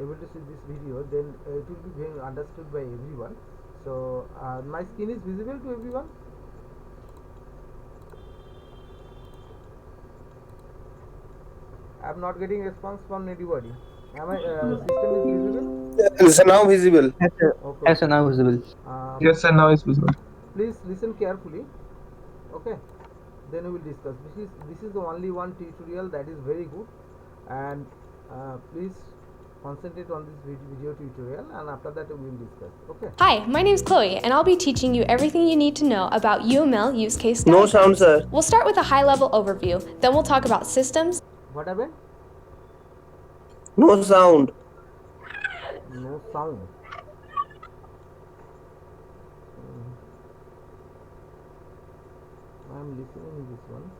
able to see this video, then it will be being understood by everyone. So my screen is visible to everyone. I am not getting response from anybody. Am I system is visible? It's now visible. Yes, sir. Okay, Yes, sir. okay. Now visible. Uh, Yes, sir. Now it's visible. please listen carefully. Okay, then we will discuss. This is the only one tutorial that is very good, and please concentrate on this video tutorial, and after that we will discuss. Okay. Hi, my name is Chloe, and I'll be teaching you everything you need to know about UML use case No diagrams. sound, sir. We'll start with a high-level overview, then we'll talk about systems, What happened? No sound. No sound. I am listening this one.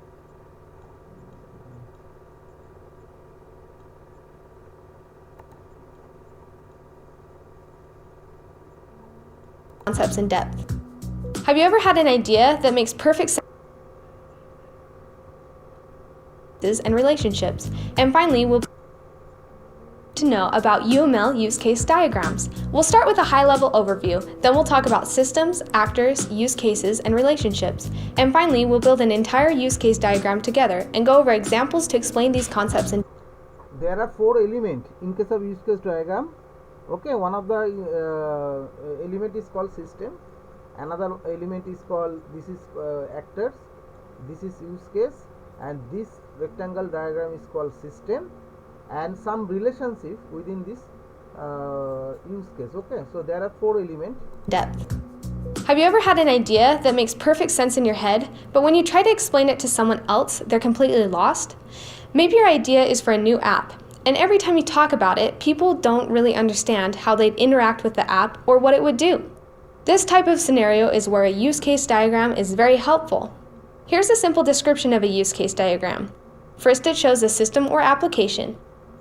concepts in depth. Have you ever had an idea that makes perfect sense and relationships? And finally, we'll to know about UML use case diagrams. We'll start with a high-level overview, then we'll talk about systems, actors, use cases, and relationships. And finally, we'll build an entire use case diagram together and go over examples to explain these concepts in There are 4 elements in case of use case diagram. Okay, one of the element is called system, another element is called, this is actors, this is use case, and this rectangle diagram is called system, and some relationship within this use case. Okay, so there are 4 elements. depth. Have you ever had an idea that makes perfect sense in your head, but when you try to explain it to someone else, they're completely lost? Maybe your idea is for a new app, and every time you talk about it, people don't really understand how they'd interact with the app or what it would do. This type of scenario is where a use case diagram is very helpful. Here's a simple description of a use case diagram. First, it shows a system or application.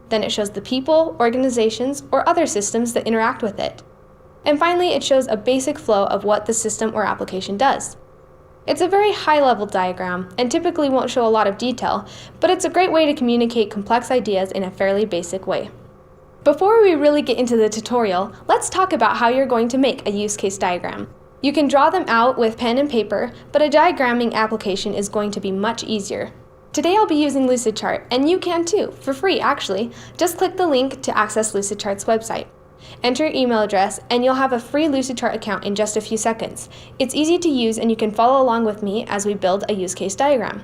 Then it shows the people, organizations, or other systems that interact with it. And finally, it shows a basic flow of what the system or application does. It's a very high-level diagram and typically won't show a lot of detail, but it's a great way to communicate complex ideas in a fairly basic way. Before we really get into the tutorial, let's talk about how you're going to make a use case diagram. You can draw them out with pen and paper, but a diagramming application is going to be much easier. Today I'll be using Lucidchart, and you can too, for free actually. Just click the link to access Lucidchart's website. Enter your email address, and you'll have a free Lucidchart account in just a few seconds. It's easy to use, and you can follow along with me as we build a use case diagram.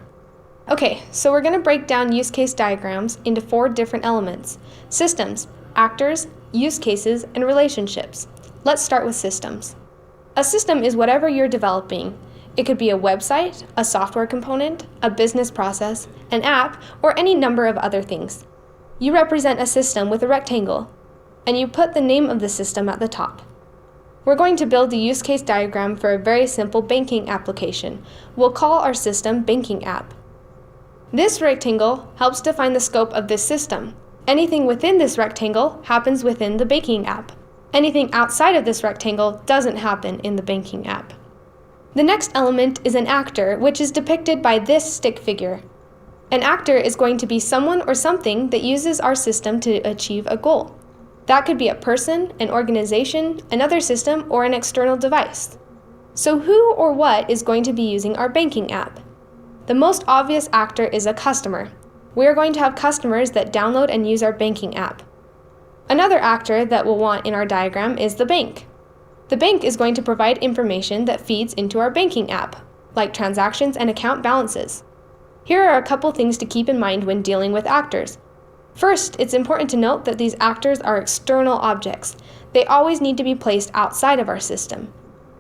Okay, so we're going to break down use case diagrams into 4 different elements: systems, actors, use cases, and relationships. Let's start with systems. A system is whatever you're developing. It could be a website, a software component, a business process, an app, or any number of other things. You represent a system with a rectangle, and you put the name of the system at the top. We're going to build a use case diagram for a very simple banking application. We'll call our system Banking App. This rectangle helps define the scope of this system. Anything within this rectangle happens within the banking app. Anything outside of this rectangle doesn't happen in the banking app. The next element is an actor, which is depicted by this stick figure. An actor is going to be someone or something that uses our system to achieve a goal. That could be a person, an organization, another system, or an external device. So who or what is going to be using our banking app? The most obvious actor is a customer. We are going to have customers that download and use our banking app. Another actor that we'll want in our diagram is the bank. The bank is going to provide information that feeds into our banking app, like transactions and account balances. Here are a couple things to keep in mind when dealing with actors. First, it's important to note that these actors are external objects. They always need to be placed outside of our system.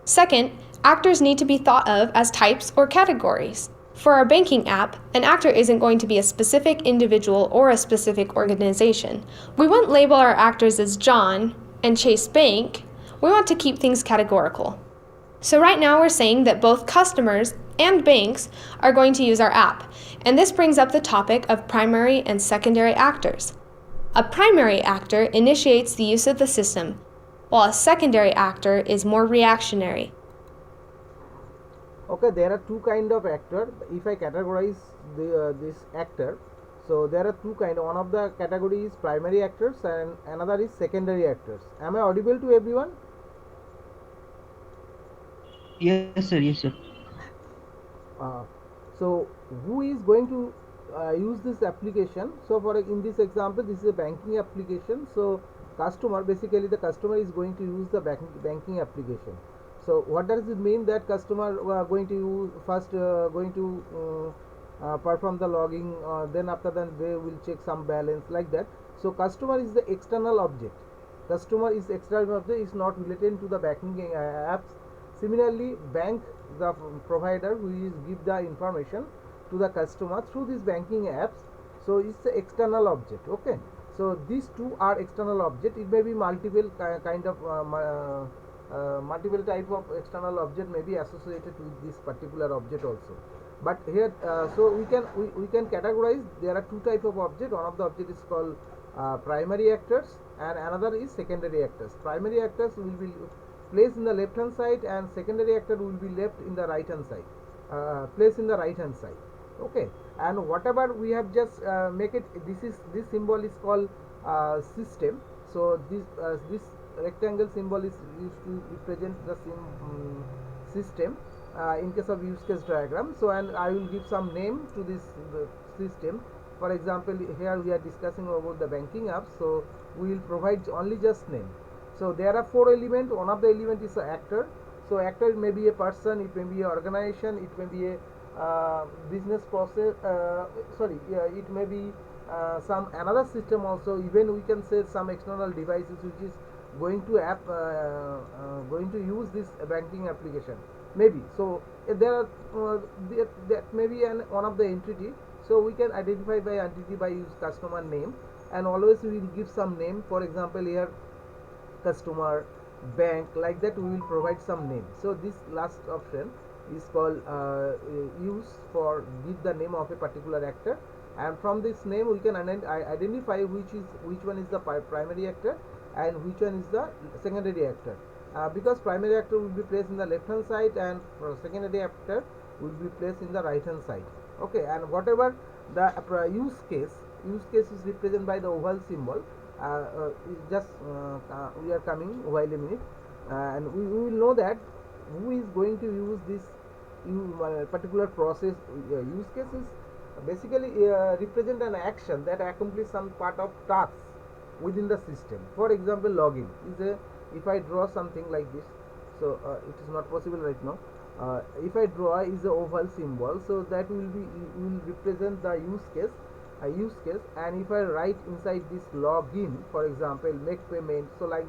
Second, actors need to be thought of as types or categories. For our banking app, an actor isn't going to be a specific individual or a specific organization. We won't label our actors as John and Chase Bank. We want to keep things categorical. So right now we're saying that both customers and banks are going to use our app, and this brings up the topic of primary and secondary actors. A primary actor initiates the use of the system, while a secondary actor is more reactionary. Okay, there are 2 kind of actor. If I categorize this actor, So there are two kind. One of the category is primary actors and another is secondary actors. Am I audible to everyone? Yes, sir. Yes, sir. Uh, so who is going to use this application? So for in this example, this is a banking application. So customer, basically the customer is going to use the banking application. So what does it mean that customer going to use first going to perform the logging, then after that they will check some balance like that. So customer is the external object. Customer is external object, is not related to the banking apps. Similarly, bank, the provider who is give the information to the customer through these banking apps, so it's the external object. Okay, so these two are external object. It may be multiple kind of multiple type of external object may be associated with this particular object also. But here so we can categorize. There are two type of object. One of the object is called primary actors and another is secondary actors. Primary actors will be placed in the left hand side and secondary actor will be left in the right hand side, placed in the right hand side. Okay, and whatever we have just make it, this symbol is called system. So this rectangle symbol is used to represent the system in case of use case diagram. So and I will give some name to this system. For example, here we are discussing about the banking app, so we will provide only just name. So there are four elements. One of the element is an actor. So actor may be a person, it may be an organization, it may be a business process, it may be some another system also. Even we can say some external devices which is going to going to use this banking application maybe. So there are that may be one of the entity. So we can identify by entity by use customer name, and always we will give some name. For example, here customer, bank, like that we will provide some name. So this last option is called use for give the name of a particular actor, and from this name we can identify which one is the primary actor and which one is the secondary actor. Because primary actor will be placed in the left hand side and secondary actor will be placed in the right hand side. Okay, and whatever the use case is represented by the oval symbol. Just we are coming while a minute, and we will know that who is going to use this particular process. Use cases basically represent an action that accomplishes some part of tasks within the system. For example, login is a, if I draw something like this, so it is not possible right now. If I draw is a oval symbol, so that will represent the use case, and if I write inside this login, for example, make payment, so like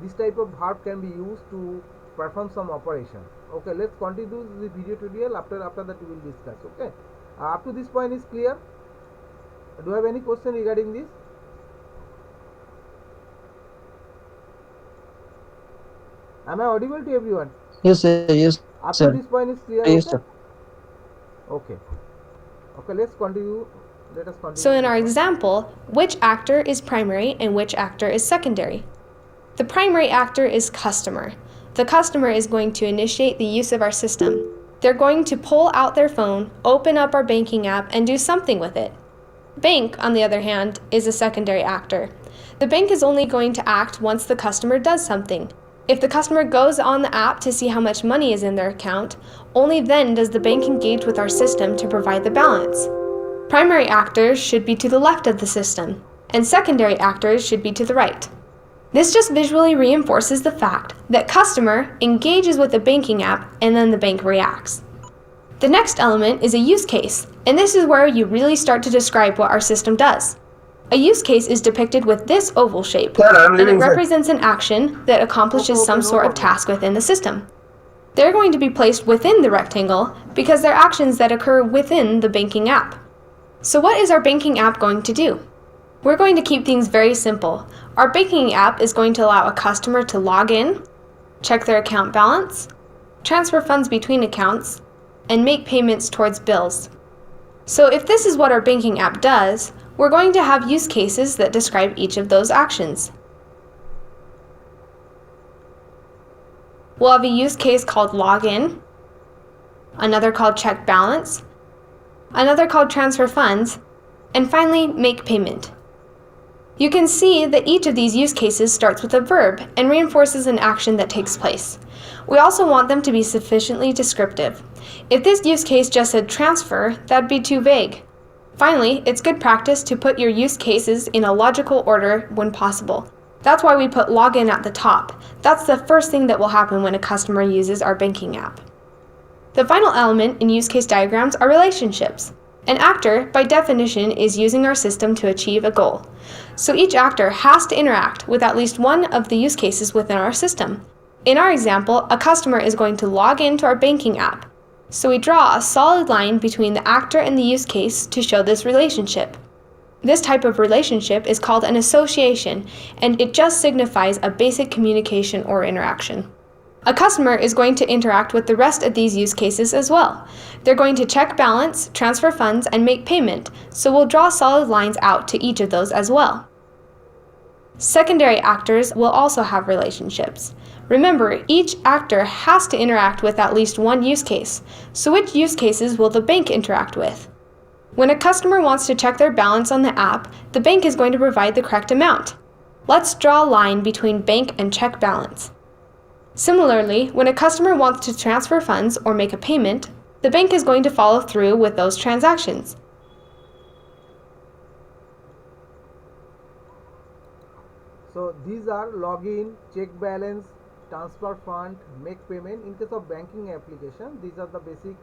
this type of verb can be used to perform some operation. Okay, let's continue the video tutorial. After that we will discuss. Okay, up to this point is clear? Do you have any question regarding this? Am I audible to everyone? Yes, sir. Yes, Up sir. to this point is clear? Yes, Okay. sir. Okay. Okay, let's continue. Let us continue. So in our this one. example, which actor is primary and which actor is secondary? The primary actor is customer. The customer is going to initiate the use of our system. They're going to pull out their phone, open up our banking app, and do something with it. Bank, on the other hand, is a secondary actor. The bank is only going to act once the customer does something. If the customer goes on the app to see how much money is in their account, only then does the bank engage with our system to provide the balance. Primary actors should be to the left of the system, and secondary actors should be to the right. This just visually reinforces the fact that customer engages with the banking app and then the bank reacts. The next element is a use case, and this is where you really start to describe what our system does. A use case is depicted with this oval shape, and it represents an action that accomplishes some sort of task within the system. They're going to be placed within the rectangle because they're actions that occur within the banking app. So what is our banking app going to do? We're going to keep things very simple. Our banking app is going to allow a customer to log in, check their account balance, transfer funds between accounts, and make payments towards bills. So if this is what our banking app does, we're going to have use cases that describe each of those actions. We'll have a use case called login, another called check balance, another called transfer funds, and finally, make payment. You can see that each of these use cases starts with a verb and reinforces an action that takes place. We also want them to be sufficiently descriptive. If this use case just said transfer, that'd be too vague. Finally, it's good practice to put your use cases in a logical order when possible. That's why we put login at the top. That's the first thing that will happen when a customer uses our banking app. The final element in use case diagrams are relationships. An actor, by definition, is using our system to achieve a goal. So each actor has to interact with at least one of the use cases within our system. In our example, a customer is going to log into our banking app. So we draw a solid line between the actor and the use case to show this relationship. This type of relationship is called an association, and it just signifies a basic communication or interaction. A customer is going to interact with the rest of these use cases as well. They're going to check balance, transfer funds, and make payment, so we'll draw solid lines out to each of those as well. Secondary actors will also have relationships. Remember, each actor has to interact with at least one use case, so which use cases will the bank interact with? When a customer wants to check their balance on the app, the bank is going to provide the correct amount. Let's draw a line between bank and check balance. Similarly, when a customer wants to transfer funds or make a payment, the bank is going to follow through with those transactions. So these are login, check balance, transfer fund, make payment. In case of banking application, these are the basic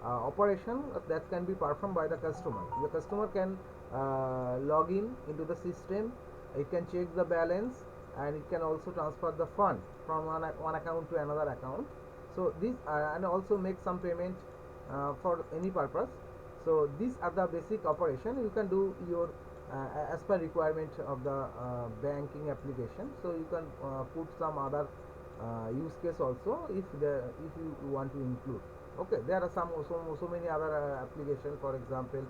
operation that can be performed by the customer. The customer can log in into the system, it can check the balance, and it can also transfer the fund from one account to another account. So this and also make some payment for any purpose. So these are the basic operation. You can do your as per requirement of the banking application. So you can put some other use case also if you want to include. Okay, there are so many other applications. For example,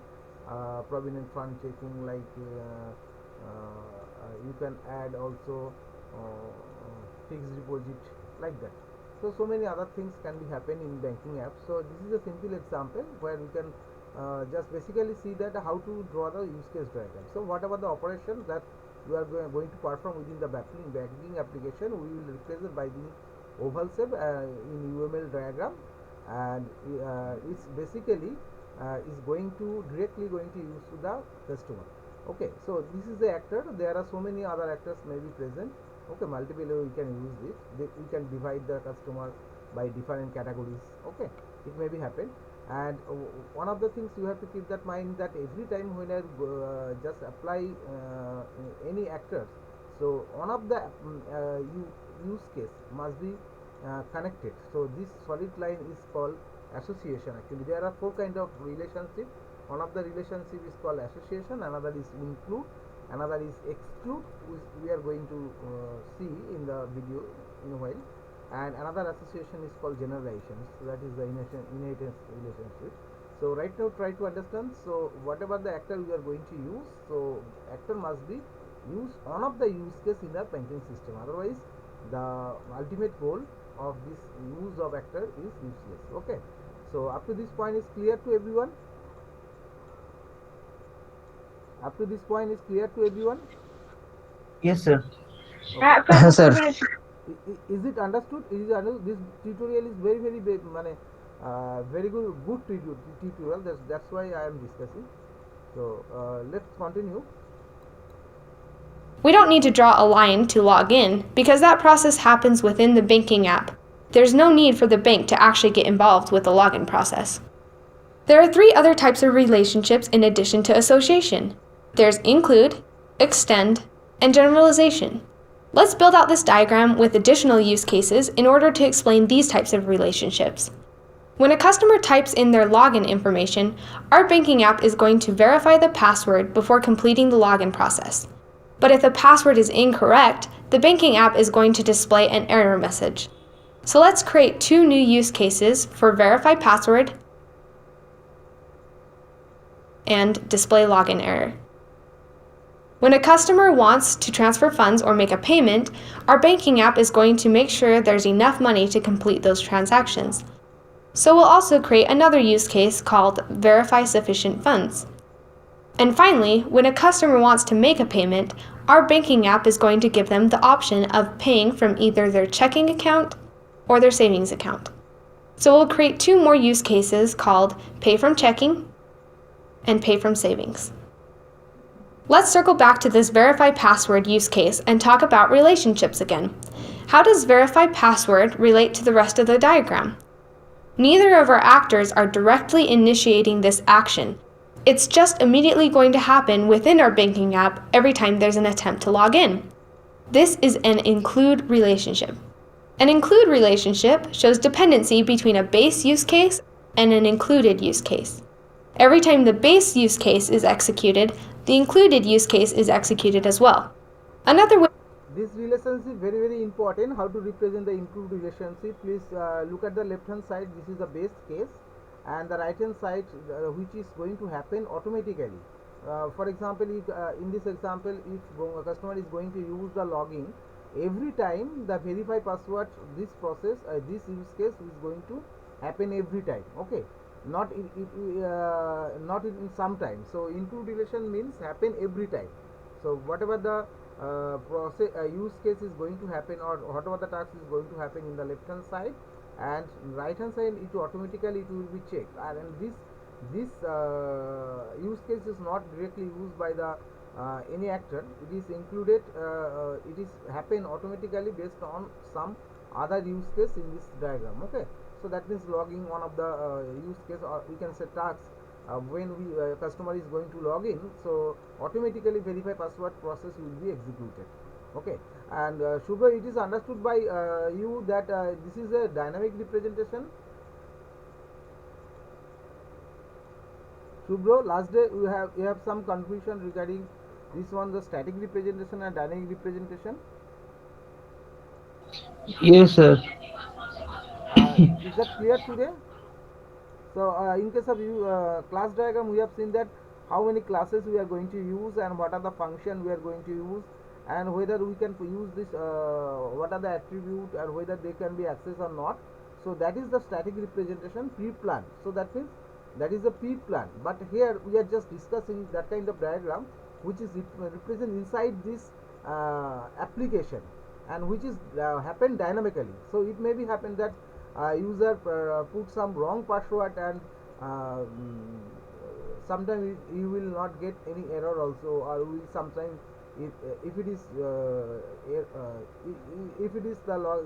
provident fund checking, like you can add also fixed deposit, like that. So many other things can be happen in banking apps. So this is a simple example where we can just basically see that how to draw the use case diagram. So whatever the operations that you are going to perform within the banking application, we will represent by the oval shape in UML diagram, and it's basically is directly going to use to the customer. Okay, so this is the actor. There are so many other actors may be present. Okay, multiple way we can use it. We can divide the customer by different categories. Okay, it may be happen. And one of the things you have to keep that mind, that every time when I just apply any actors, so one of the use case must be connected. So this solid line is called association. Actually, there are 4 kind of relationship. One of the relationship is called association, another is include, another is exclude, which we are going to see in the video in a while, and another association is called generalization. So that is the inheritance relationship. So right now try to understand. So whatever the actor we are going to use, so actor must be used one of the use case in the banking system, otherwise the ultimate goal of this use of actor is useless. Okay, so up to this point is clear to everyone? Up to this point is clear to everyone? Yes, sir. Okay. Sir. Is it understood? This tutorial is very very good tutorial. That's why I am discussing. So let's continue. We don't need to draw a line to log in because that process happens within the banking app. There's no need for the bank to actually get involved with the login process. There are 3 other types of relationships in addition to association. There's include, extend, and generalization. Let's build out this diagram with additional use cases in order to explain these types of relationships. When a customer types in their login information, our banking app is going to verify the password before completing the login process. But if the password is incorrect, the banking app is going to display an error message. So let's create 2 new use cases for verify password and display login error. When a customer wants to transfer funds or make a payment, our banking app is going to make sure there's enough money to complete those transactions. So we'll also create another use case called verify sufficient funds. And finally, when a customer wants to make a payment, our banking app is going to give them the option of paying from either their checking account or their savings account. So we'll create two more use cases called Pay from Checking and Pay from Savings. Let's circle back to this Verify Password use case and talk about relationships again. How does Verify Password relate to the rest of the diagram? Neither of our actors are directly initiating this action. It's just immediately going to happen within our banking app every time there's an attempt to log in. This is an include relationship. An include relationship shows dependency between a base use case and an included use case. Every time the base use case is executed, the included use case is executed as well. Another way. This relationship very important. How to represent the include relationship? Please look at the left hand side. This is the base case, and the right hand side which is going to happen automatically. For example, if, in this example, if a customer is going to use the login, every time the verify password, this process, this use case is going to happen every time. Okay, not in some time. So include relation means happen every time. So whatever the process use case is going to happen, or whatever the task is going to happen in the left hand side, and right hand side, it automatically it will be checked. And this use case is not directly used by the any actor. It is included, it is happen automatically based on some other use case in this diagram. Okay, so that means logging one of the use case, or we can say tasks when we customer is going to log in, so automatically verify password process will be executed. Okay, and Shubha, it is understood by you that this is a dynamic representation. Shubha, last day you have some confusion regarding this one, the static representation and dynamic representation. Yes, sir. Is that clear today? So in case of class diagram, we have seen that how many classes we are going to use and what are the function we are going to use, and whether we can use this, what are the attributes, and whether they can be accessed or not. So that is the static representation pre-plan. So that means that is the pre-plan. But here we are just discussing that kind of diagram which is represent inside this application, and which is happen dynamically. So it may be happen that user put some wrong password, and sometimes you will not get any error also, or will sometimes if it is the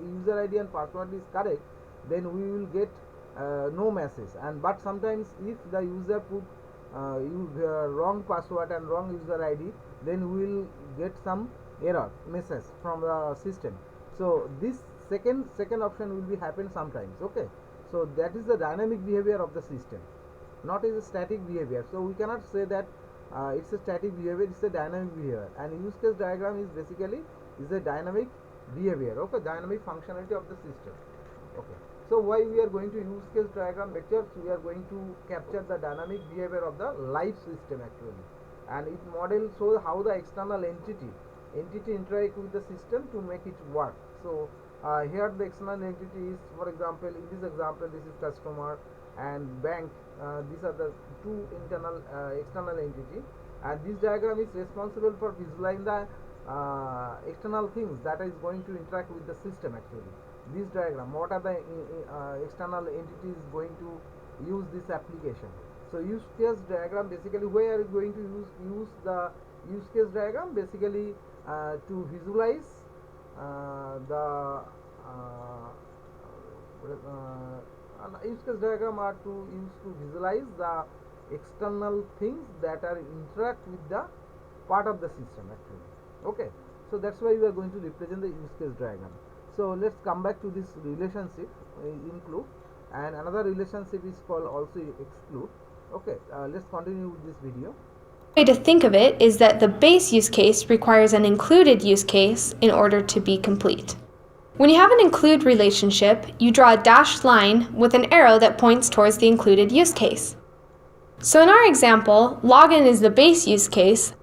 user ID and password is correct, then we will get no message. And but sometimes if the user put wrong password and wrong user ID, then we will get some error message from the system. So this second option will be happen sometimes. Okay, so that is the dynamic behavior of the system, not is a static behavior. So we cannot say that it's a static behavior, it's a dynamic behavior. And use case diagram is basically is a dynamic behavior. Okay, dynamic functionality of the system. Okay, so why we are going to use case diagram lectures? We are going to capture the dynamic behavior of the live system actually, and it model shows how the external entity interact with the system to make it work. So here the external entity is, for example, in this example, this is customer and bank. These are the two external entity, and this diagram is responsible for visualizing the external things that is going to interact with the system actually. This diagram, what are the external entities going to use this application. So use case diagram, basically where are you going to use the use case diagram? Basically to visualize use case diagram are to use to visualize the external things that are interact with the part of the system actually. Okay, so that's why we are going to represent the use case diagram. So let's come back to this relationship, include, and another relationship is called also exclude. Okay, let's continue with this video. The way to think of it is that the base use case requires an included use case in order to be complete. When you have an include relationship, you draw a dashed line with an arrow that points towards the included use case. So in our example, login is the base use case,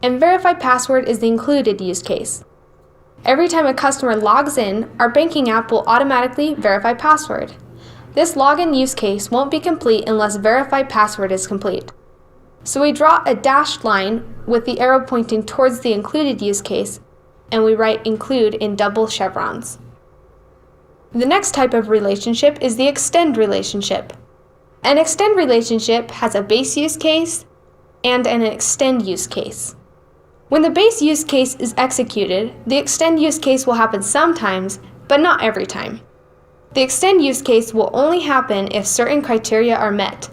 and verify password is the included use case. Every time a customer logs in, our banking app will automatically verify password. This login use case won't be complete unless verify password is complete. So we draw a dashed line with the arrow pointing towards the included use case, and we write include in double chevrons. The next type of relationship is the extend relationship. An extend relationship has a base use case and an extend use case. When the base use case is executed, the extend use case will happen sometimes, but not every time. The extend use case will only happen if certain criteria are met.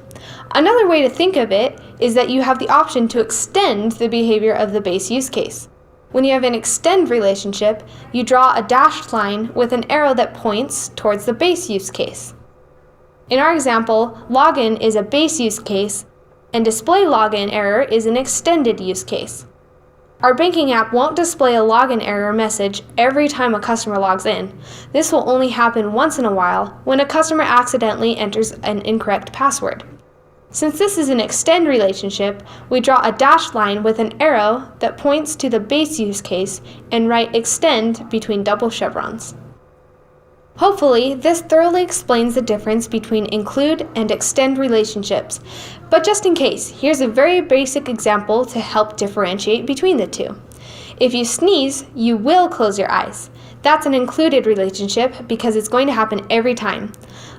Another way to think of it is that you have the option to extend the behavior of the base use case. When you have an extend relationship, you draw a dashed line with an arrow that points towards the base use case. In our example, login is a base use case, and display login error is an extended use case. Our banking app won't display a login error message every time a customer logs in. This will only happen once in a while when a customer accidentally enters an incorrect password. Since this is an extend relationship, we draw a dashed line with an arrow that points to the base use case and write extend between double chevrons. Hopefully, this thoroughly explains the difference between include and extend relationships, but just in case, here's a very basic example to help differentiate between the two. If you sneeze, you will close your eyes. That's an included relationship because it's going to happen every time.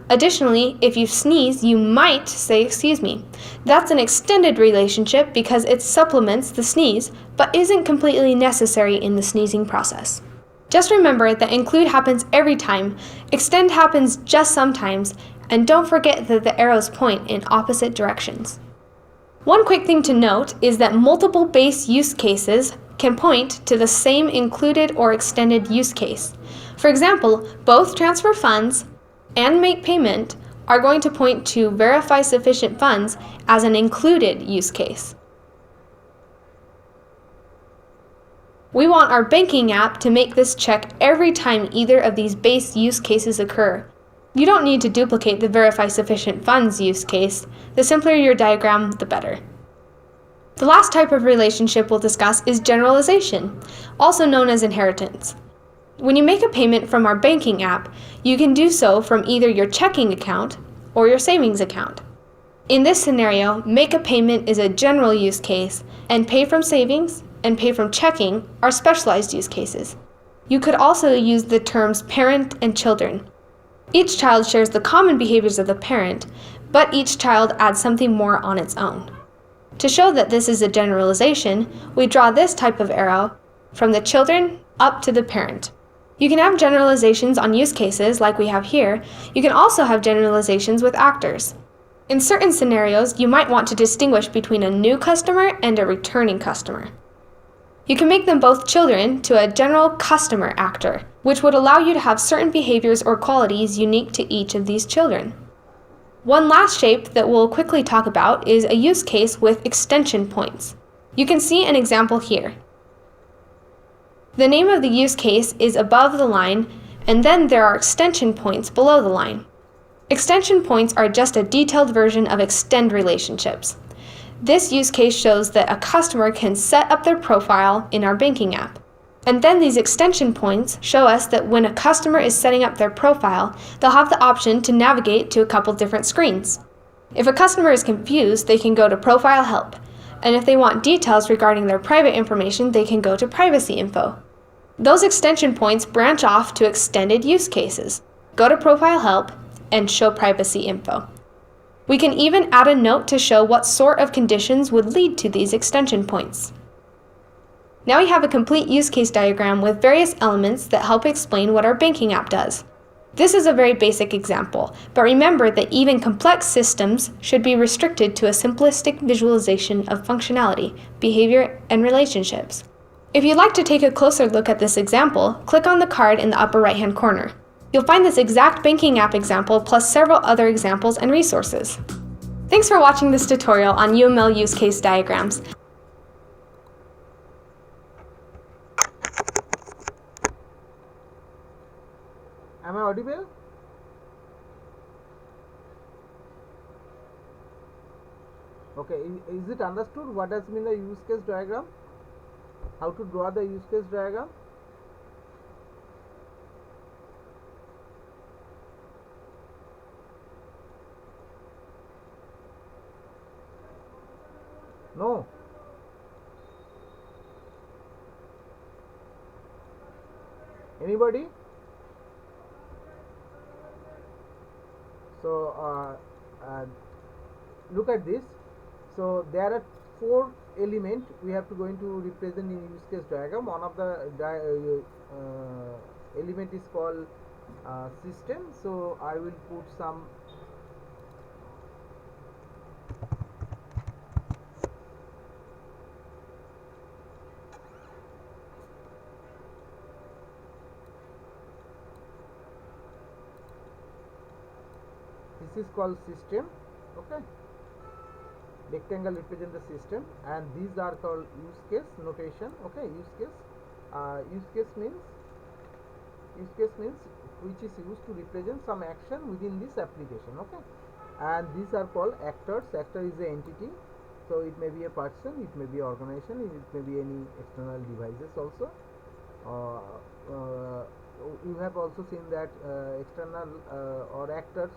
Additionally, if you sneeze, you might say excuse me. That's an extended relationship because it supplements the sneeze, but isn't completely necessary in the sneezing process. Just remember that include happens every time, extend happens just sometimes, and don't forget that the arrows point in opposite directions. One quick thing to note is that multiple base use cases can point to the same included or extended use case. For example, both transfer funds and make payment are going to point to verify sufficient funds as an included use case. We want our banking app to make this check every time either of these base use cases occur. You don't need to duplicate the verify sufficient funds use case. The simpler your diagram, the better. The last type of relationship we'll discuss is generalization, also known as inheritance. When you make a payment from our banking app, you can do so from either your checking account or your savings account. In this scenario, make a payment is a general use case, and pay from savings and pay from checking are specialized use cases. You could also use the terms parent and children. Each child shares the common behaviors of the parent, but each child adds something more on its own. To show that this is a generalization, we draw this type of arrow from the children up to the parent. You can have generalizations on use cases like we have here. You can also have generalizations with actors. In certain scenarios, you might want to distinguish between a new customer and a returning customer. You can make them both children to a general customer actor, which would allow you to have certain behaviors or qualities unique to each of these children. One last shape that we'll quickly talk about is a use case with extension points. You can see an example here. The name of the use case is above the line, and then there are extension points below the line. Extension points are just a detailed version of extend relationships. This use case shows that a customer can set up their profile in our banking app. And then these extension points show us that when a customer is setting up their profile, they'll have the option to navigate to a couple different screens. If a customer is confused, they can go to Profile Help. And if they want details regarding their private information, they can go to Privacy Info. Those extension points branch off to extended use cases. Go to Profile Help and show Privacy Info. We can even add a note to show what sort of conditions would lead to these extension points. Now we have a complete use case diagram with various elements that help explain what our banking app does. This is a very basic example, but remember that even complex systems should be restricted to a simplistic visualization of functionality, behavior, and relationships. If you'd like to take a closer look at this example, click on the card in the upper right-hand corner. You'll find this exact banking app example plus several other examples and resources. Thanks for watching this tutorial on UML use case diagrams. Am I audible? Okay, is it understood what does mean the use case diagram? How to draw the use case diagram? No. Anybody? So look at this. So there are four element we have to going to represent in use case diagram. One of the element is called system. So I will put some this is called system. Okay, rectangle represent the system, and these are called use case notation. Okay, use case use case means which is used to represent some action within this application. Okay, and these are called actors. Actor is the entity, so it may be a person, it may be organization, it may be any external devices also. uh, uh, you have also seen that external or actors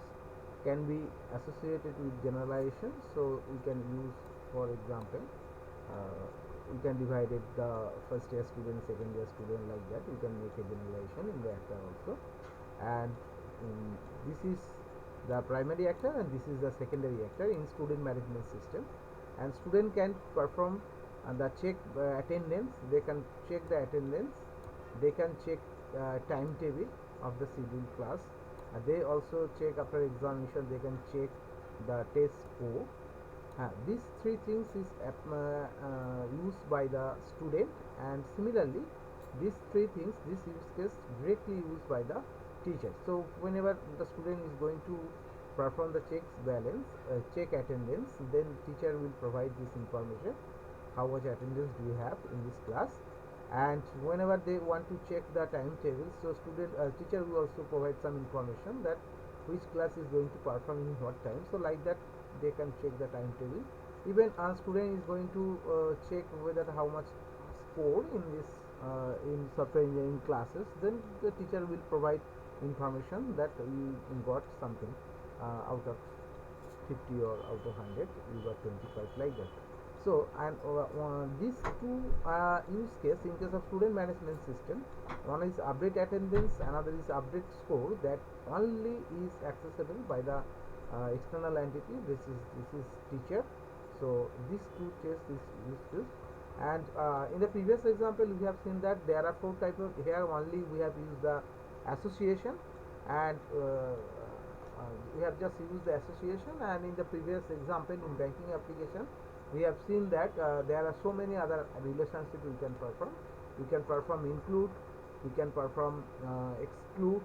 can be associated with generalization. So we can use, for example, uh, we can divide it the first year student, second year student, like that. You can make a generalization in the actor also. And this is the primary actor and this is the secondary actor in student management system. And student can perform the check attendance. They can check the attendance, they can check timetable of the scheduled class. They also check after examination, they can check the test score. These three things is used by the student, and similarly these three things, this use case directly used by the teacher. So whenever the student is going to perform the checks balance, check attendance, then teacher will provide this information, how much attendance do you have in this class. And whenever they want to check the timetable, so student teacher will also provide some information that which class is going to perform in what time. So like that they can check the timetable. Even a student is going to check whether how much score in this in software engineering classes, then the teacher will provide information that you got something out of 50 or out of 100 you got 25, like that. So and these two use case in case of student management system, one is update attendance, another is update score, that only is accessible by the external entity. This is teacher. So these two tests is used. And in the previous example we have seen that there are four types of, here only we have used the association, and we have just used the association. And in the previous example in banking application we have seen that there are so many other relationships we can perform. We can perform include, we can perform exclude,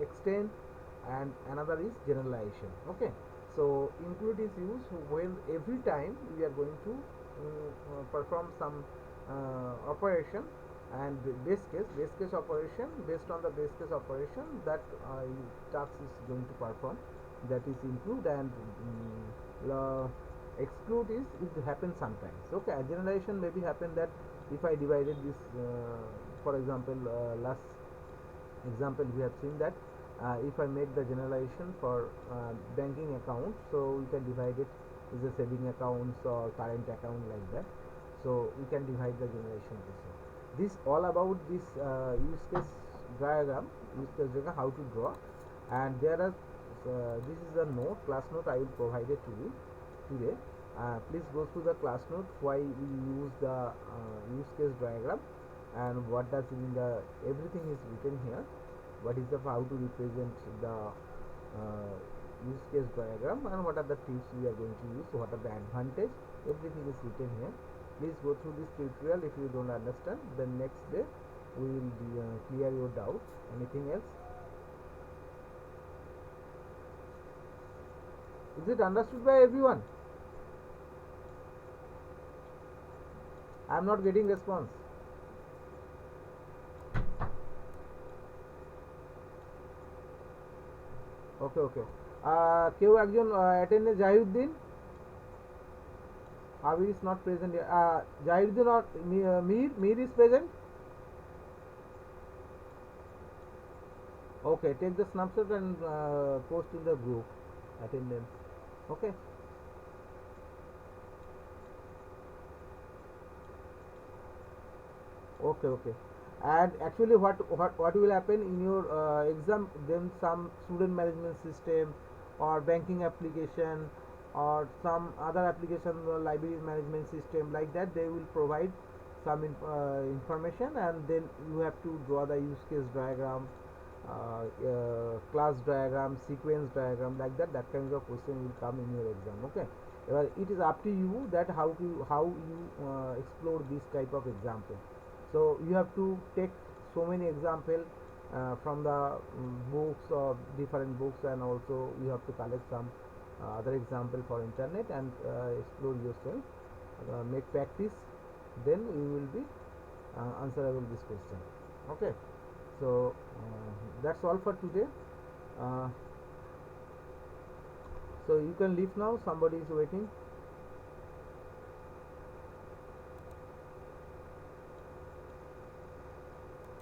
extend, and another is generalization. Okay, so include is used when every time we are going to perform some operation, and base case operation, based on the base case operation that task is going to perform, that is include. And exclude is it happens sometimes. Okay, a generalization maybe happen that if I divided this for example last example we have seen that if I make the generalization for banking account, so we can divide it is a saving accounts or current account, like that. So we can divide the generation also. This all about this use case diagram, how to draw. And there are this is the note, class note I will provide it to you today. Please go through the class note why we use the use case diagram, and what does it mean. The everything is written here. What is the how to represent the use case diagram, and what are the tips we are going to use, what are the advantage, everything is written here. Please go through this tutorial. If you don't understand, then next day we will clear your doubts. Anything else? Is it understood by everyone? I am not getting response. Okay, okay. কেউ একজন অ্যাটেন্ডে জাহিউদ্দিন, Avir is not present here. Jahiruddin or Mir is present. Okay, take the snapshot and post in the group attendance. Okay. Okay. And actually what will happen in your exam, then some student management system or banking application or some other application, library management system, like that they will provide some information, and then you have to draw the use case diagram, class diagram, sequence diagram, like that. That kind of question will come in your exam. Okay, it is up to you that how you explore this type of example. So you have to take so many example from the books or different books, and also you have to collect some other example for internet, and explore yourself, make practice, then you will be answerable this question. Okay, so that's all for today. uh, so you can leave now, somebody is waiting.